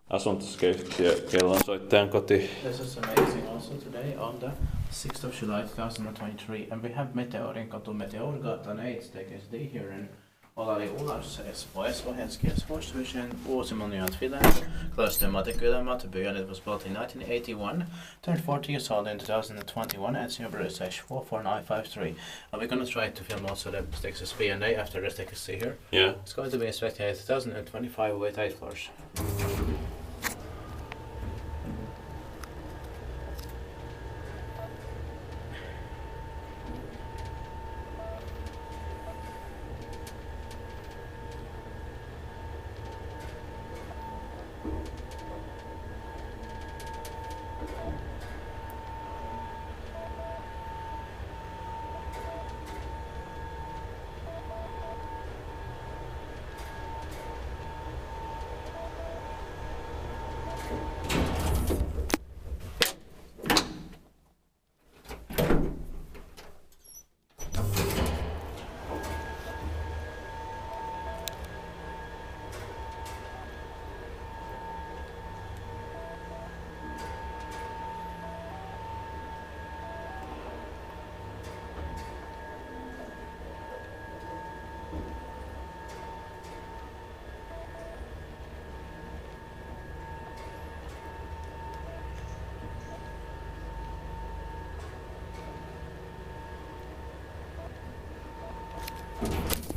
asuntosykeyhtiö kellonsoittajan koti. This is amazing also today on the 6th of July 2023 and we have Meteorinkatu Meteorgatan 8 TKSD here in Olari, Espoo, Espoo Division, Uusi Finland, close to Meteorinkatu. It was built in 1981, turned 40 years old in 2021, and number is 44953. And we're going to try to film also the sticks B&A after the stickers see here. Yeah. It's going to be inspected 2025 with 8 floors.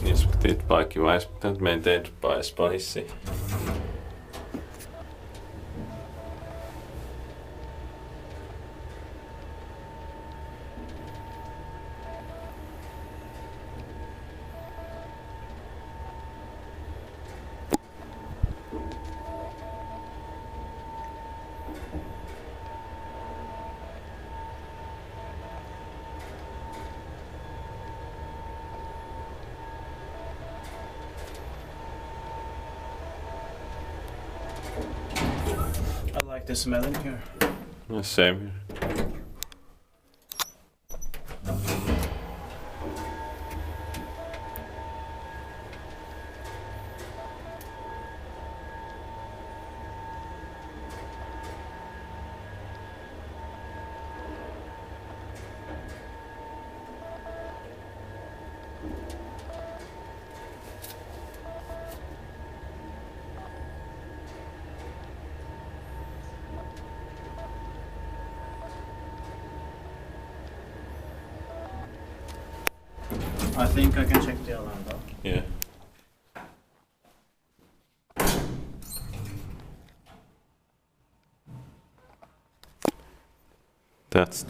Inspekteert parkgewijs and maintained by Spicy. I like the smell in here. Yeah, same here. I think I can check the alarm though. Yeah. That's